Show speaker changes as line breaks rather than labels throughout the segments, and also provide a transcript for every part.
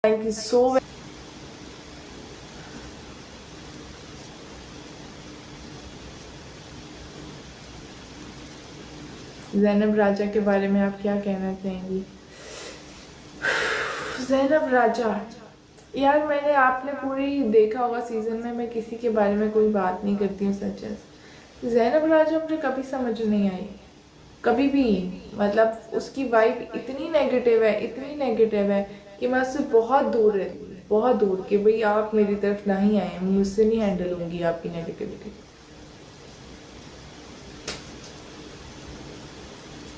Thank you सो जैनब राजा के बारे में आप क्या कहना चाहेंगी? जैनब राजा, यार मैंने आपने पूरी देखा होगा सीजन में मैं किसी के बारे में कोई बात नहीं करती हूँ सच है। जैनब राजा मुझे कभी समझ नहीं आई, कभी भी। मतलब उसकी वाइब इतनी नेगेटिव है, इतनी नेगेटिव है कि मैं उससे बहुत दूर रहती हूँ, बहुत दूर, कि भाई आप मेरी तरफ ना ही आए, मुझसे नहीं हैंडल होंगी आपकी नेगेटिविटी।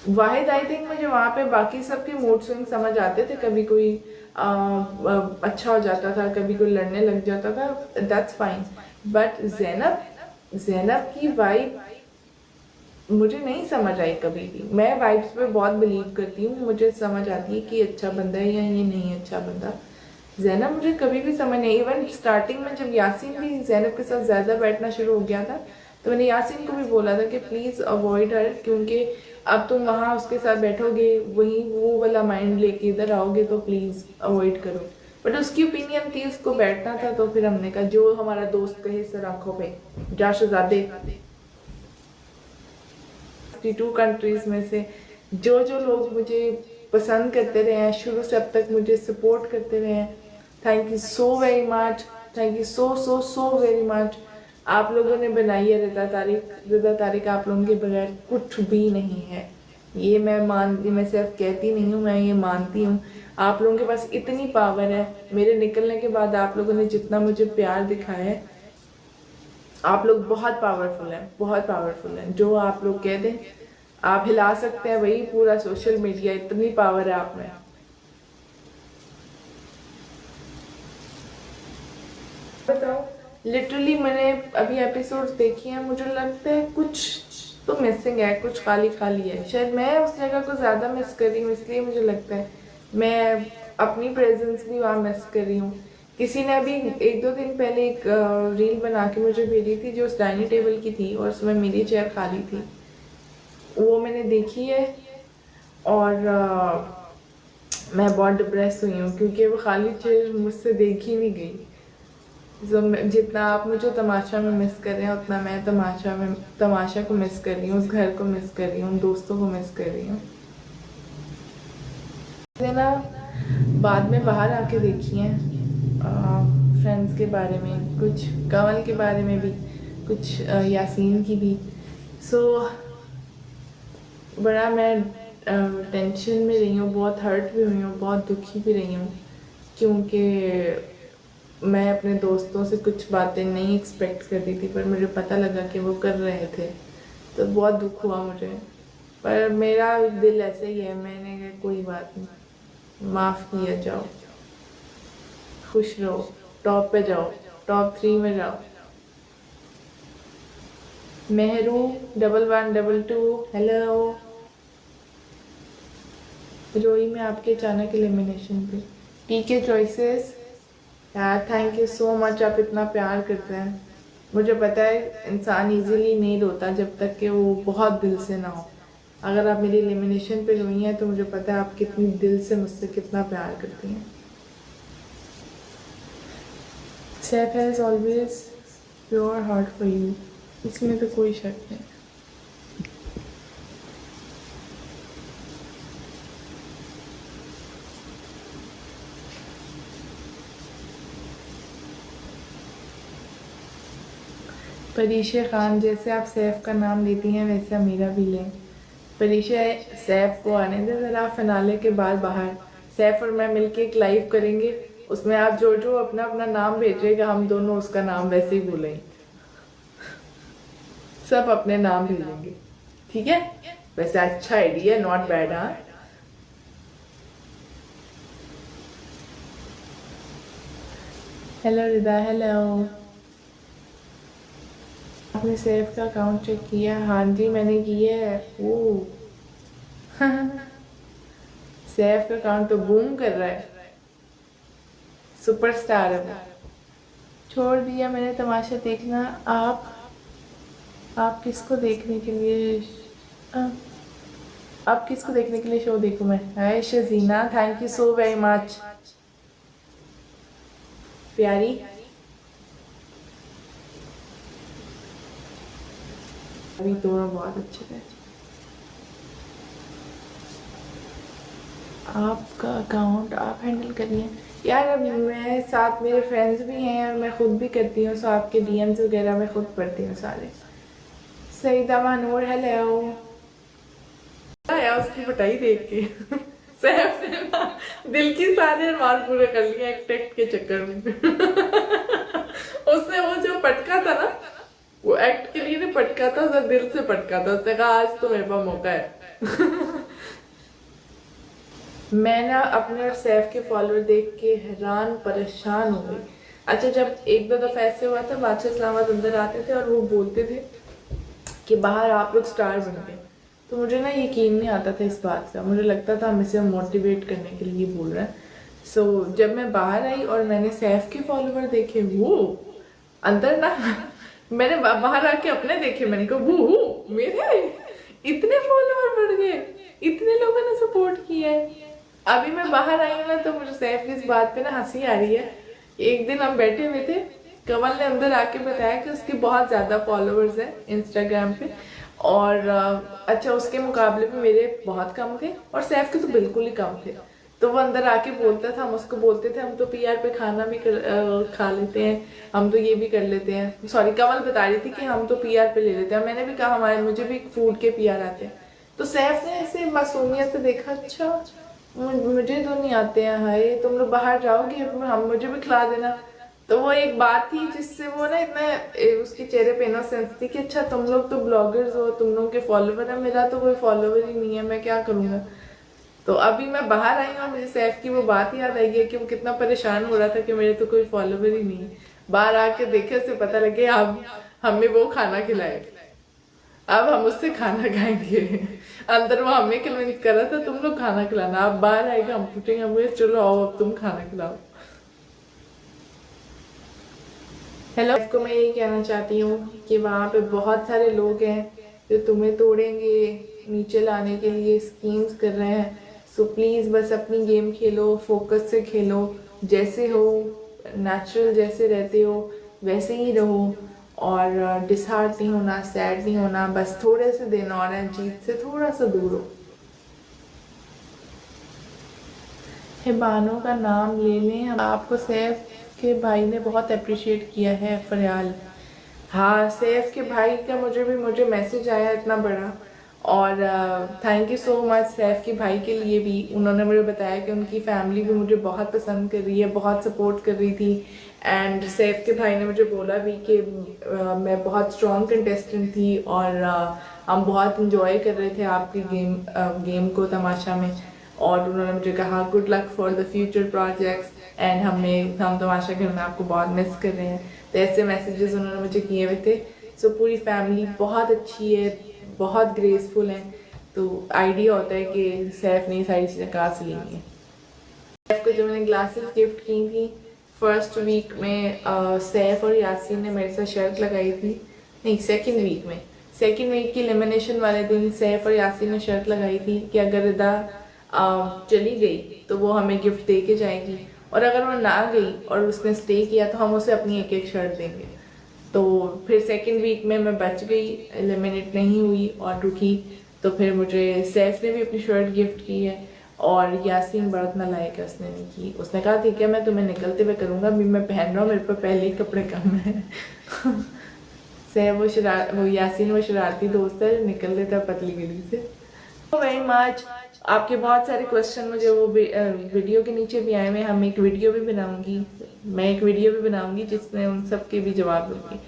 वाहिद आई थिंक मुझे वहाँ पे बाकी सबके मूड स्विंग समझ आते थे, कभी कोई अच्छा हो जाता था, कभी कोई लड़ने लग जाता था, that's fine. But Zainab, Zainab की वाइब मुझे नहीं समझ आई कभी भी। मैं वाइब्स पे बहुत बिलीव करती हूँ, मुझे समझ आती है कि अच्छा बंदा है या ये नहीं है अच्छा बंदा। जैनब मुझे कभी भी समझ नहीं। इवन स्टार्टिंग में जब यासीन भी जैनब के साथ ज़्यादा बैठना शुरू हो गया था, तो मैंने यासीन को भी बोला था कि प्लीज़ अवॉइड हर, क्योंकि अब तुम वहाँ उसके साथ बैठोगे, वही वो वाला माइंड लेके इधर आओगे, तो प्लीज़ अवॉइड करो। बट उसकी ओपिनियन थी, उसको बैठना था, तो फिर हमने कहा जो हमारा दोस्त कहे सर आंखों पे जा शहजादे। 52 कंट्रीज में से जो जो लोग मुझे पसंद करते रहे हैं, शुरू से अब तक मुझे सपोर्ट करते रहे हैं, thank you so very much, thank you so so so very much. आप लोगों ने बनाई है रिदा तारिक। रिदा तारिक आप लोगों के बगैर कुछ भी नहीं है, ये मैं सिर्फ कहती नहीं हूँ, मैं ये मानती हूँ। आप लोगों के पास इतनी पावर है, मेरे निकलने के बाद आप लोगों ने जितना मुझे प्यार दिखाया है, आप लोग बहुत पावरफुल हैं, बहुत पावरफुल हैं। जो आप लोग कह दें आप हिला सकते हैं, वही पूरा सोशल मीडिया, इतनी पावर है आप में। बताओ, लिटरली मैंने अभी एपिसोड्स देखी हैं, मुझे लगता है कुछ तो मिसिंग है, कुछ खाली खाली है। शायद मैं उस जगह को ज़्यादा मिस कर रही हूँ, इसलिए मुझे लगता है मैं अपनी प्रेजेंस भी वहाँ मिस कर रही हूँ। किसी ने अभी एक दो दिन पहले एक रील बना के मुझे भेजी थी, जो उस डाइनिंग टेबल की थी और उसमें मेरी चेयर खाली थी। वो मैंने देखी है और मैं बहुत डिप्रेस हुई हूँ, क्योंकि वो खाली चेयर मुझसे देखी नहीं गई। जितना आप मुझे तमाशा में मिस कर रहे हैं, उतना मैं तमाशा को मिस कर रही हूँ, उस घर को मिस कर रही हूँ, दोस्तों को मिस कर रही हूँ। ना बाद में बाहर आके देखी हैं फ्रेंड्स के बारे में, कुछ कमल के बारे में भी, कुछ यासीन की भी। सो बड़ा मैं टेंशन में रही हूँ, बहुत हर्ट भी हुई हूँ, बहुत दुखी भी रही हूँ, क्योंकि मैं अपने दोस्तों से कुछ बातें नहीं एक्सपेक्ट कर रही थी, पर मुझे पता लगा कि वो कर रहे थे, तो बहुत दुख हुआ मुझे। पर मेरा दिल ऐसे ही है, मैंने कहा कोई बात नहीं, माफ़ किया जाओ, खुश रहो, टॉप पे जाओ, टॉप 3 में जाओ। मेहरू 1112 हेलो। रोई में आपके अचानक एलिमिनेशन पे पीके चॉइसेस। यार थैंक यू सो मच, आप इतना प्यार करते हैं। मुझे पता है इंसान इजीली नहीं रोता जब तक कि वो बहुत दिल से ना हो। अगर आप मेरी एलिमिनेशन पे रोई हैं तो मुझे पता है आप कितनी दिल से मुझसे कितना प्यार करती हैं। Saif has always pure heart for you, इसमें तो कोई शक नहीं। परीशा खान, जैसे आप सैफ का नाम लेती हैं वैसे मेरा भी लें। परीशा, सैफ को आने दें ज़रा फिनाले के बाद बाहर। सैफ और मैं मिलके एक लाइव करेंगे, उसमें आप जो जो अपना अपना नाम भेजिएगा, हम दोनों उसका नाम वैसे ही बोलेंगे, सब अपने नाम भेजेंगे, ठीक है? वैसे अच्छा आइडिया, नॉट बैड। हाँ, हेलो रिदा, हेलो। आपने सैफ का अकाउंट चेक किया? हाँ जी मैंने किया है। ओ सैफ का अकाउंट तो बूम कर रहा है, सुपरस्टार है वो। छोड़ दिया मैंने तमाशा देखना। आप किसको देखने के लिए अ, आप किसको देखने के लिए शो देखूं मैं? Hi Shajina, thank you so very much. प्यारी। अभी दोनों बहुत अच्छे थे। आपका अकाउंट आप हैंडल करिए यार। अब मैं साथ मेरे फ्रेंड्स भी हैं और मैं खुद भी करती हूँ, सो आपके डीएम्स वगैरह मैं खुद पढ़ती हूँ सारे। सईदा मानूर हेलो। आया उसकी पिटाई देख के सैफ ने ना दिल की सारे अरमान पूरे कर लिए एक टेक्ट के चक्कर में उसने वो जो पटका था ना, वो एक्ट के लिए नहीं पटका था, उसने दिल से पटका था। उसने कहा आज तो मेरे पास मौका है मैं ना अपने और सैफ के फॉलोअर देख के हैरान परेशान हो गई। अच्छा, जब एक दो दफा ऐसे हुआ था, बादशाह इस्लामाबाद अंदर आते थे और वो बोलते थे कि बाहर आप लोग स्टार बन गए, तो मुझे ना यकीन नहीं आता था इस बात का। मुझे लगता था हम इसे मोटिवेट करने के लिए बोल रहे हैं। सो जब मैं बाहर आई और मैंने सैफ के फॉलोअर देखे, वो अंदर ना मैंने बाहर आके अपने देखे, मैंने कहा वो मेरे इतने फॉलोअर बढ़ गए, इतने लोगों ने सपोर्ट किया है। अभी मैं बाहर आई हूँ ना, तो मुझे सैफ की इस बात पे ना हंसी आ रही है। एक दिन हम बैठे हुए थे, कमल ने अंदर आके बताया कि उसके बहुत ज़्यादा फॉलोअर्स हैं इंस्टाग्राम पे, और अच्छा उसके मुकाबले में मेरे बहुत कम थे और सैफ के तो बिल्कुल ही कम थे। तो वो अंदर आके बोलता था, हम उसको बोलते थे हम तो पीआर पे खाना भी खा लेते हैं, हम तो ये भी कर लेते हैं। सॉरी, कमल बता रही थी कि हम तो पीआर पे ले लेते हैं। मैंने भी कहा हमारे मुझे भी फूड के पीआर आते हैं। तो सैफ ने ऐसे मासूमियत से देखा, अच्छा मुझे तो नहीं आते हैं, हाय तुम लोग बाहर जाओगे हम मुझे भी खिला देना। तो वो एक बात थी जिससे वो ना इतना उसके चेहरे पे इनोसेंस थी कि अच्छा तुम लोग तो ब्लॉगर्स हो, तुम लोग के फॉलोवर है, मेरा तो कोई फॉलोवर ही नहीं है, मैं क्या करूँगा। तो अभी मैं बाहर आई हूँ, मुझे सैफ की वो बात याद आई है कि वो कितना परेशान हो रहा था कि मेरे तो कोई फॉलोवर ही नहीं है। बाहर आके देखे, उसे पता लगे अब हमें वो खाना खिलाए, अब हम उससे खाना खाएंगे। अंदर वो हमें कन्विंस कर रहा था तुम लोग खाना खिलाना, अब बाहर आएगा हम पूछेंगे हमें चलो आओ अब तुम खाना खिलाओ। हेलो, आपको मैं यही कहना चाहती हूँ कि वहाँ पे बहुत सारे लोग हैं जो तुम्हें तोड़ेंगे, नीचे लाने के लिए स्कीम्स कर रहे हैं। सो प्लीज़ बस अपनी गेम खेलो, फोकस से खेलो, जैसे हो नेचुरल जैसे रहते हो वैसे ही रहो, और डिसहार्ट नहीं होना, सैड नहीं होना, बस थोड़े से दिन और हैं, जीत से थोड़ा सा दूर हो। हिबानो का नाम ले लें हम, आपको सैफ के भाई ने बहुत अप्रिशिएट किया है फरियाल। हाँ, सैफ के भाई का मुझे मैसेज आया इतना बड़ा, और thank you so much Saif के भाई के लिए भी। उन्होंने मुझे बताया कि उनकी फैमिली भी मुझे बहुत पसंद कर रही है, बहुत सपोर्ट कर रही थी। एंड सैफ के भाई ने मुझे बोला भी कि मैं बहुत स्ट्रॉन्ग कंटेस्टेंट थी और हम बहुत इंजॉय कर रहे थे आपकी गेम को तमाशा में। और उन्होंने मुझे कहा good luck for the future projects, and हम तमाशा घर में आपको बहुत मिस कर रहे हैं। तो ऐसे मैसेजेस उन्होंने मुझे किए हुए थे। सो पूरी फैमिली बहुत अच्छी है, बहुत ग्रेसफुल है। तो आइडिया होता है कि सैफ ने सारी चीज़ें कहाँ से ली हैं। सैफ को जो मैंने ग्लासेस गिफ्ट की थी फर्स्ट वीक में, सैफ और यासीन ने मेरे साथ शर्त लगाई थी, नहीं सेकंड वीक में, सेकंड वीक की एलिमिनेशन वाले दिन सैफ और यासीन ने शर्त लगाई थी कि अगर रिदा चली गई तो वो हमें गिफ्ट दे के जाएगी, और अगर वो ना गई और उसने स्टे किया तो हम उसे अपनी एक एक शर्ट देंगे। तो फिर सेकंड वीक में मैं बच गई, एलिमिनेट नहीं हुई और रुकी। तो फिर मुझे सैफ ने भी अपनी शर्ट गिफ्ट की है, और यासीन बड़ा नालायक है, उसने नहीं की। उसने कहा ठीक है मैं तुम्हें निकलते हुए करूँगा, अभी मैं पहन रहा हूँ, मेरे पर पहले ही कपड़े कम है। सैफ वो यासीन वो शरारती दोस्त है, निकल देता है पतली गली से। वेरी मच, आपके बहुत सारे क्वेश्चन मुझे वो वीडियो के नीचे भी आए हुए हैं। मैं एक वीडियो भी बनाऊंगी जिसमें उन सब के भी जवाब दूंगी।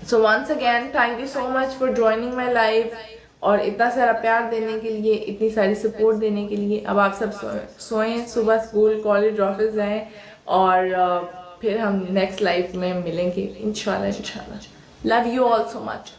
So once again thank you so much for joining my life, और इतना सारा प्यार देने के लिए, इतनी सारी सपोर्ट देने के लिए। अब आप सब सोएं, सुबह स्कूल कॉलेज ऑफिस जाएं, और फिर हम नेक्स्ट लाइफ में मिलेंगे इंशाल्लाह। Love you all so much.